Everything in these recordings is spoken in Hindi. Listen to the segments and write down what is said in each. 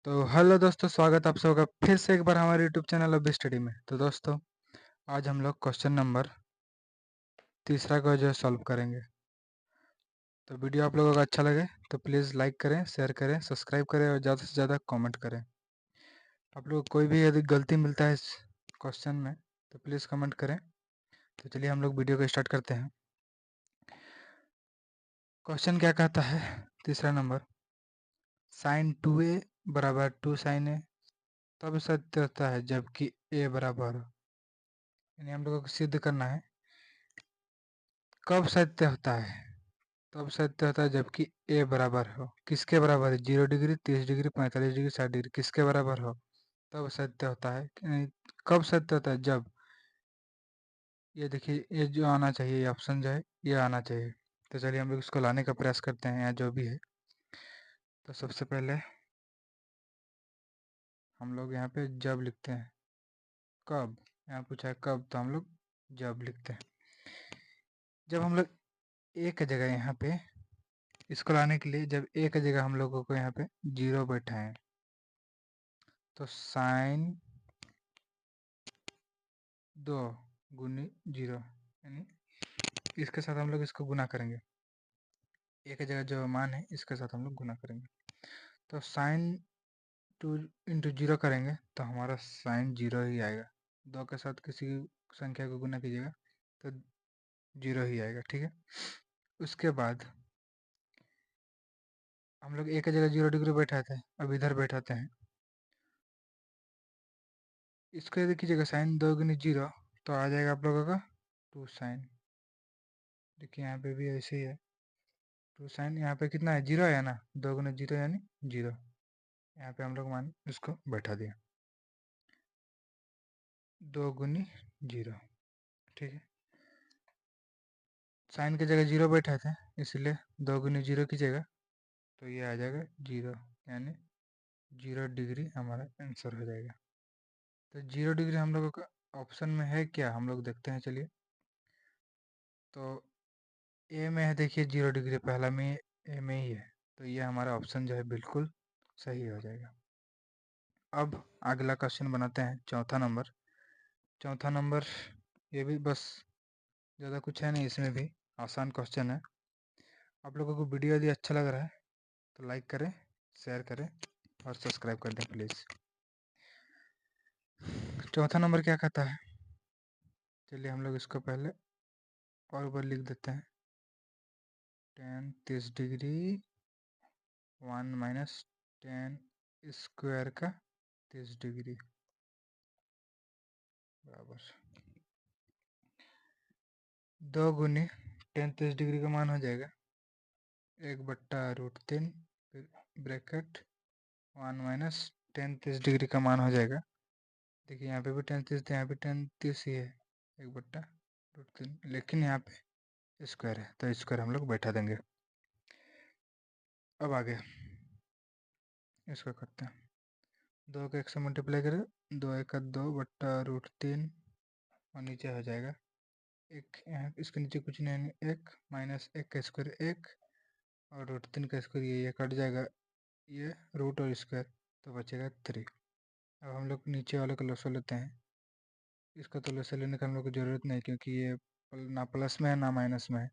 तो हेलो दोस्तों, स्वागत आप सबका फिर से एक बार हमारे यूट्यूब चैनल अभी स्टडी में। तो दोस्तों, आज हम लोग क्वेश्चन नंबर तीसरा को जो सॉल्व करेंगे। तो वीडियो आप लोगों को अच्छा लगे तो प्लीज़ लाइक करें, शेयर करें, सब्सक्राइब करें और ज़्यादा से ज़्यादा कमेंट करें। आप लोग को कोई भी यदि गलती मिलता है इस क्वेश्चन में तो प्लीज़ कमेंट करें। तो चलिए हम लोग वीडियो को स्टार्ट करते हैं। क्वेश्चन क्या कहता है? तीसरा नंबर, साइन 2a बराबर 2 साइन ए तब सत्य होता है जबकि a बराबर हो। यानी हम लोगों को सिद्ध करना है कब सत्य होता है। तब सत्य होता है जबकि ए बराबर हो। किसके बराबर है? 0 डिग्री, 30 डिग्री, 45 डिग्री, 60 डिग्री। किसके बराबर हो तब सत्य होता है। कब सत्य होता है? जब ये देखिए, ये जो आना चाहिए, ये ऑप्शन जो है ये आना चाहिए। तो चलिए हम लोग इसको लाने का प्रयास करते हैं यहाँ जो भी है। तो सबसे पहले हम लोग यहाँ पे जब लिखते हैं। कब, यहाँ पूछा है कब, तो हम लोग जब लिखते हैं। जब हम लोग एक जगह यहाँ पे इसको लाने के लिए, जब एक जगह हम लोगों को यहाँ पे 0 बैठाएं तो साइन 2 गुनी 0, यानी इसके साथ हम लोग इसको गुना करेंगे। एक जगह जो मान है इसके साथ हम लोग गुना करेंगे। तो साइन 2 इंटू 0 करेंगे तो हमारा साइन 0 ही आएगा। 2 के साथ किसी संख्या को गुना कीजिएगा तो 0 ही आएगा। ठीक है, उसके बाद हम लोग एक जगह 0 डिग्री बैठाते हैं, अब इधर बैठाते हैं। इसको यदि कीजिएगा साइन 2 गुनी 0 तो आ जाएगा आप लोगों का 2 साइन। देखिए यहाँ पे भी ऐसे ही है, 2 साइन। यहाँ पे कितना है? 0 है ना, 2 गुना 0 यानी 0। यहाँ पे हम लोग मान इसको बैठा दिया, 2 गुनी 0। ठीक है, साइन की जगह 0 बैठा थे इसलिए 2 गुनी 0 कीजिएगा तो ये आ जाएगा 0, यानी 0 डिग्री हमारा आंसर हो जाएगा। तो 0 डिग्री हम लोगों का ऑप्शन में है क्या, हम लोग देखते हैं। चलिए, तो ए में है, देखिए 0 डिग्री पहला में ए में ही है, तो ये हमारा ऑप्शन जो है बिल्कुल सही हो जाएगा। अब अगला क्वेश्चन बनाते हैं, चौथा नंबर। चौथा नंबर ये भी बस ज़्यादा कुछ है नहीं, इसमें भी आसान क्वेश्चन है। आप लोगों को वीडियो यदि अच्छा लग रहा है तो लाइक करें, शेयर करें और सब्सक्राइब कर दें प्लीज़। चौथा नंबर क्या कहता है? चलिए हम लोग इसको पहले और ऊपर लिख देते हैं। 30 डिग्री 1 माइनस 10 स्क्वायर का 30 डिग्री बराबर 2 गुनी 10 30 डिग्री का मान हो जाएगा 1/√3, फिर ब्रैकेट 1 माइनस 10 30 डिग्री का मान हो जाएगा। देखिए यहाँ पे भी 10 30 यहाँ पे 10 30 ही है, 1/√3, लेकिन यहाँ पे स्क्वायर है तो स्क्वायर हम लोग बैठा देंगे। अब आगे इसको करते हैं, 2 को 1 से मल्टीप्लाई करें, 2 1 2/√3 और नीचे हो जाएगा एक, यहाँ इसके नीचे कुछ नहीं, 1 माइनस 1 का स्क्वायर 1 और √3 का स्क्वायर ये कट जाएगा, ये रूट और स्क्वायर तो बचेगा 3। अब हम लोग नीचे वाले को लसा लेते हैं। इसका तो लसा लेने का हम लोग को ज़रूरत नहीं क्योंकि ये ना प्लस में है ना माइनस में है,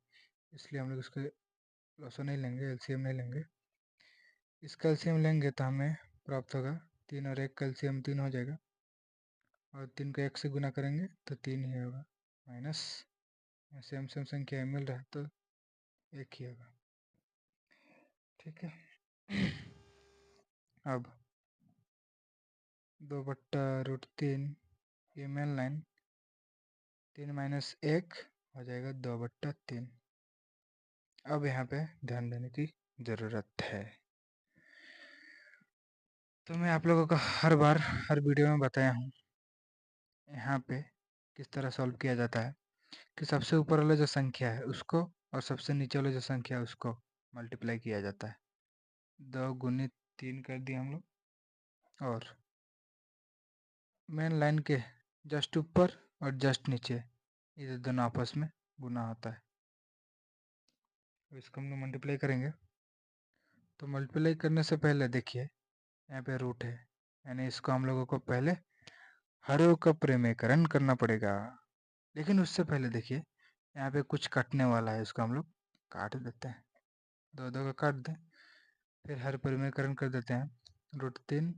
इसलिए हम लोग इसके लसा नहीं लेंगे, एलसीएम नहीं लेंगे। इसका एलसीएम लेंगे तो हमें प्राप्त होगा 3 और 1 का एलसीएम 3 हो जाएगा, और 3 को 1 से गुना करेंगे तो 3 ही होगा, माइनस सेम सेम संख्या मिल रहा है तो 1 ही होगा। ठीक है, अब 2/√3 ये मेन लाइन 3 माइनस 1 हो जाएगा 2/3। अब यहाँ पे ध्यान देने की ज़रूरत है। तो मैं आप लोगों को हर बार हर वीडियो में बताया हूँ यहाँ पे किस तरह सॉल्व किया जाता है कि सबसे ऊपर वाला जो संख्या है उसको और सबसे नीचे वाला जो संख्या है उसको मल्टीप्लाई किया जाता है। 2 गुनी 3 कर दिए हम लोग, और मेन लाइन के जस्ट ऊपर और जस्ट नीचे ये दोनों आपस में गुना होता है। तो इसको हम लोग मल्टीप्लाई करेंगे। तो मल्टीप्लाई करने से पहले देखिए यहाँ पे रूट है, यानी इसको हम लोगों को पहले हर रो का परिमेयकरण करना पड़ेगा। लेकिन उससे पहले देखिए यहाँ पे कुछ कटने वाला है, इसको हम लोग काट देते हैं, दो दो का काट दें, फिर हर परिमेयकरण कर देते हैं, √3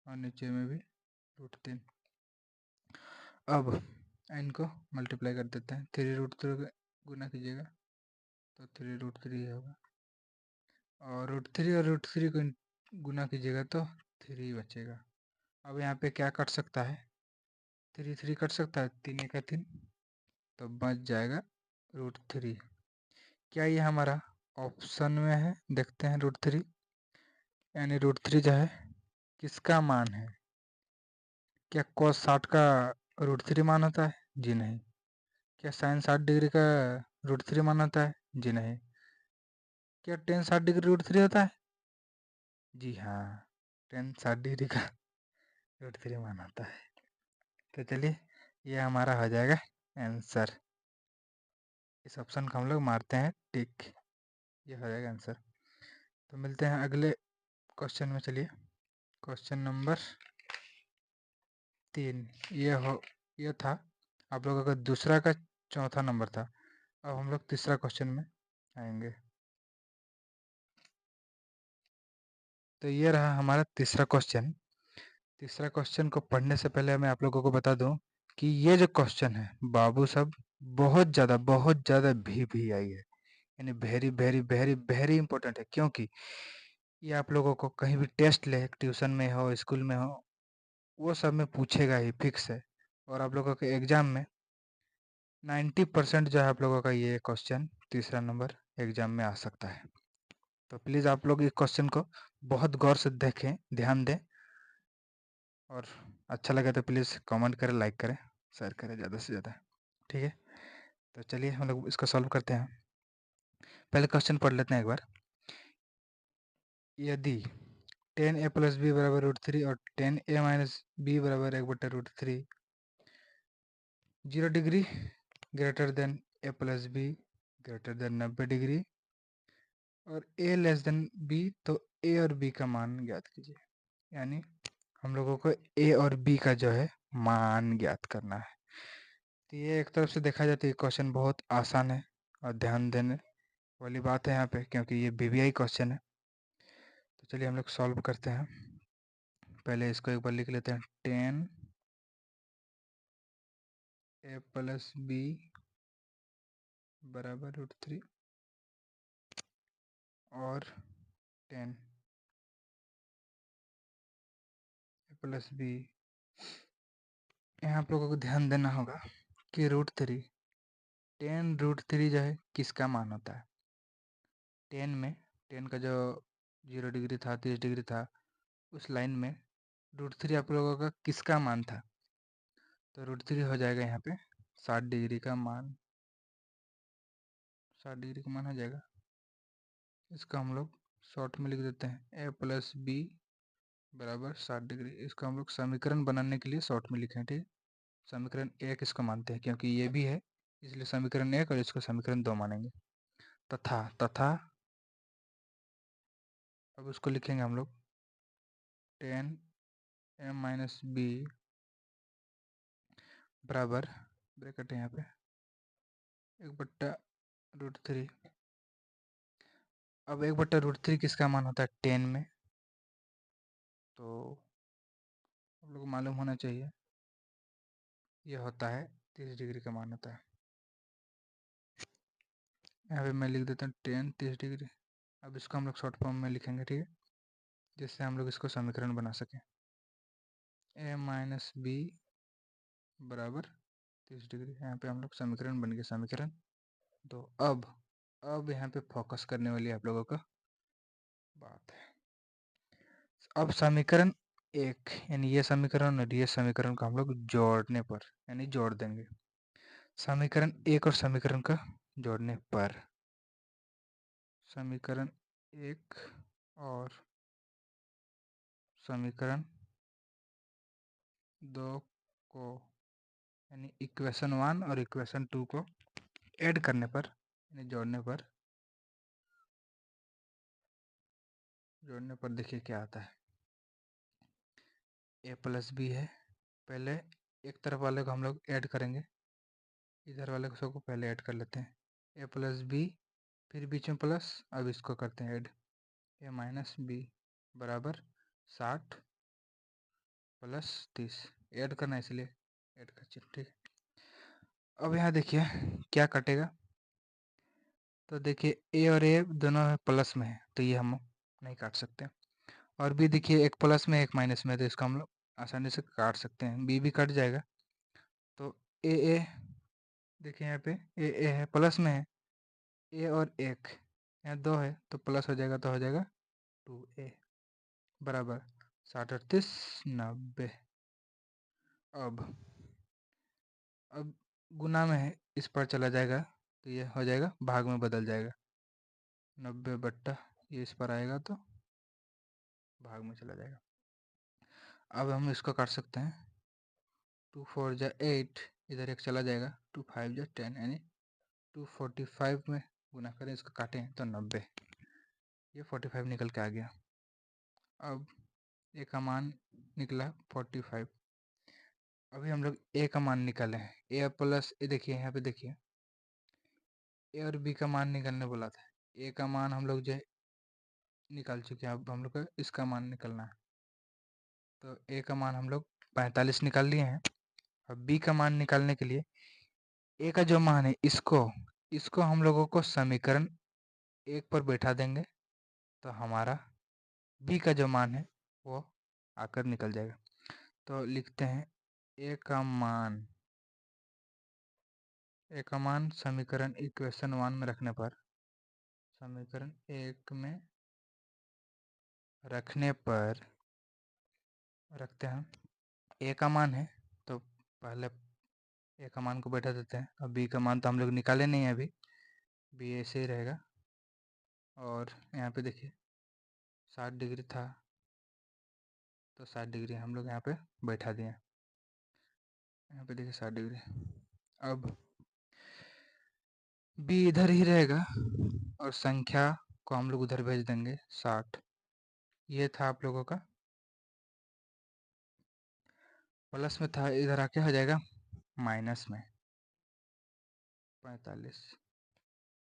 और नीचे में भी √3। अब इनको मल्टीप्लाई कर देते हैं, 3√3 गुना कीजिएगा तो 3√3 होगा, और √3 और √3 को गुना कीजिएगा तो 3 बचेगा। अब यहाँ पे क्या कट सकता है, 3 3 कट सकता है, 3 1 3, तो बच जाएगा √3। क्या ये हमारा ऑप्शन में है, देखते हैं √3, यानी √3 जो है किसका मान है, क्या cos 60 का √3 मान होता है, जी नहीं। क्या sin 60 डिग्री का √3 मान होता है, जी नहीं। क्या tan 60 डिग्री √3 होता है, जी हाँ, tan 60 डिग्री का √3 मान होता है। तो चलिए ये हमारा हो जाएगा आंसर, इस ऑप्शन को हम लोग मारते हैं टिक, ये हो जाएगा आंसर। तो मिलते हैं अगले क्वेश्चन में। चलिए क्वेश्चन नंबर 3, ये था आप लोगों का दूसरा का चौथा नंबर था। अब हम लोग तीसरा क्वेश्चन में आएंगे। तो ये रहा हमारा तीसरा क्वेश्चन। तीसरा क्वेश्चन को पढ़ने से पहले मैं आप लोगों को बता दूं कि ये जो क्वेश्चन है बाबू साहब बहुत ज़्यादा भी आई है, यानी very very very very important है, क्योंकि ये आप लोगों को कहीं भी टेस्ट ले, ट्यूशन में हो स्कूल में हो, वो सब में पूछेगा ही, फिक्स है। और आप लोगों के एग्जाम में 90% जो है आप लोगों का ये क्वेश्चन तीसरा नंबर एग्जाम में आ सकता है। तो प्लीज़ आप लोग इस क्वेश्चन को बहुत गौर से देखें, ध्यान दें, और अच्छा लगे तो प्लीज़ कमेंट करें, लाइक करें, शेयर करें ज़्यादा से ज़्यादा, ठीक है। तो चलिए हम लोग इसको सॉल्व करते हैं। पहले क्वेश्चन पढ़ लेते हैं एक बार। यदि tan a + b बराबर √3 और tan a - b बराबर 1/√3 0 degree greater than a + b greater than 90 degree और a लेस देन b, तो a और b का मान ज्ञात कीजिए। यानी हम लोगों को a और b का जो है मान ज्ञात करना है। तो ये एक तरफ से देखा जाए तो ये क्वेश्चन बहुत आसान है और ध्यान देने वाली बात है यहाँ पे, क्योंकि ये BBI क्वेश्चन है। तो चलिए हम लोग सॉल्व करते हैं। पहले इसको एक बार लिख लेते हैं, tan a + b बराबर √3 और tan a + b। यहाँ आप लोगों को ध्यान देना होगा कि √3, tan √3 जो है किसका मान होता है। tan का जो 0 डिग्री था, 30 डिग्री था, उस लाइन में √3 आप लोगों का किसका मान था। तो √3 हो जाएगा यहाँ पे 60 डिग्री का मान, 60 डिग्री का मान हो जाएगा। इसका हम लोग शॉर्ट में लिख देते हैं a + b बराबर 60 डिग्री। इसको हम लोग समीकरण बनाने के लिए शॉर्ट में लिखें, ठीक है। समीकरण 1 इसको मानते हैं क्योंकि ये भी है, इसलिए समीकरण 1 और इसको समीकरण 2 मानेंगे। तथा अब उसको लिखेंगे हम लोग tan a - b बराबर, ब्रैकेट है यहाँ पे, 1/√3। अब 1/√3 किसका मान होता है tan में, तो आप लोग को मालूम होना चाहिए, यह होता है 30 डिग्री का मान होता है। यहाँ पे मैं लिख देता हूँ tan 30 डिग्री। अब इसको हम लोग शॉर्ट फॉर्म में लिखेंगे, ठीक है, जिससे हम लोग इसको समीकरण बना सकें। a - b बराबर 30 डिग्री, यहाँ पे हम लोग समीकरण बन गए, समीकरण 2। अब यहाँ पे फोकस करने वाली आप लोगों का बात है। अब समीकरण 1 यानी ये समीकरण और ये समीकरण को हम लोग जोड़ने पर, यानी जोड़ देंगे। समीकरण 1 और समीकरण का जोड़ने पर, समीकरण 1 और समीकरण 2 को, यानी इक्वेशन 1 और इक्वेशन 2 को ऐड करने पर, यानी जोड़ने पर देखिए क्या आता है। ए प्लस बी है। पहले एक तरफ वाले को हम लोग ऐड करेंगे, इधर वाले को सबको पहले ऐड कर लेते हैं। ए प्लस बी, फिर बीच में प्लस, अब इसको करते हैं ऐड। ए माइनस बी बराबर 60 प्लस 30, ऐड करना है इसलिए ऐड कर, ठीक है। अब यहाँ देखिए क्या कटेगा, तो देखिए ए और ए दोनों प्लस में है तो ये हम नहीं काट सकते, और बी देखिए एक प्लस में एक माइनस में है तो इसको हम लोग आसानी से काट सकते हैं, बी भी कट जाएगा। तो ए देखिए यहाँ पे ए है प्लस में है, ए और एक यहाँ 2 है तो प्लस हो जाएगा, तो हो जाएगा 2a बराबर 60 38 90। अब गुना में है, इस पर चला जाएगा तो ये हो जाएगा भाग में बदल जाएगा, 90 बट्टा ये इस पर आएगा तो भाग में चला जाएगा। अब हम इसको काट सकते हैं, 2 4 जा 8, इधर एक चला जाएगा, 2 5 जा 10, यानी 245 में गुना करें, इसको काटें तो 90, ये 45 निकल के आ गया। अब ए का मान निकला 45। अभी हम लोग ए का मान निकाले हैं, ए प्लस ए, देखिए यहाँ पे देखिए ए और बी का मान निकालने बोला था, ए का मान हम लोग जो निकाल चुके हैं, अब हम लोग को इसका मान निकलना है। तो ए का मान हम लोग 45 निकाल लिए हैं। अब बी का मान निकालने के लिए ए का जो मान है इसको हम लोगों को समीकरण 1 पर बैठा देंगे, तो हमारा बी का जो मान है वो आकर निकल जाएगा। तो लिखते हैं ए का मान समीकरण इक्वेशन 1 में रखने पर, समीकरण 1 में रखने पर रखते हैं ए का मान है, तो पहले ए का मान को बैठा देते हैं। अब बी का मान तो हम लोग निकाले नहीं है अभी, बी ऐसे ही रहेगा। और यहाँ पे देखिए 60 डिग्री था तो 60 डिग्री हम लोग यहाँ पे बैठा दिए, यहाँ पे देखिए 60 डिग्री। अब बी इधर ही रहेगा और संख्या को हम लोग उधर भेज देंगे 60। ये था आप लोगों का प्लस में था, इधर आके हो जाएगा माइनस में 45,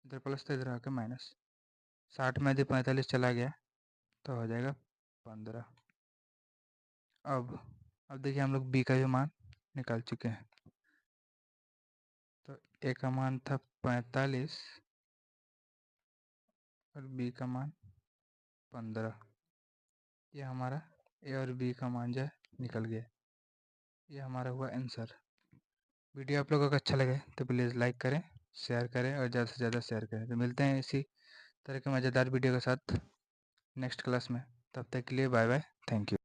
इधर प्लस था इधर आके माइनस, 60 में यदि 45 चला गया तो हो जाएगा 15। अब देखिए हम लोग बी का भी मान निकाल चुके हैं, तो ए का मान था 45 और बी का मान 15, ये हमारा ए और बी का मान जो है निकल गया, ये हमारा हुआ आंसर। वीडियो आप लोगों को अच्छा लगे तो प्लीज़ लाइक करें, शेयर करें और ज़्यादा से ज़्यादा शेयर करें। तो मिलते हैं इसी तरह के मज़ेदार वीडियो के साथ नेक्स्ट क्लास में, तब तक के लिए बाय बाय, थैंक यू।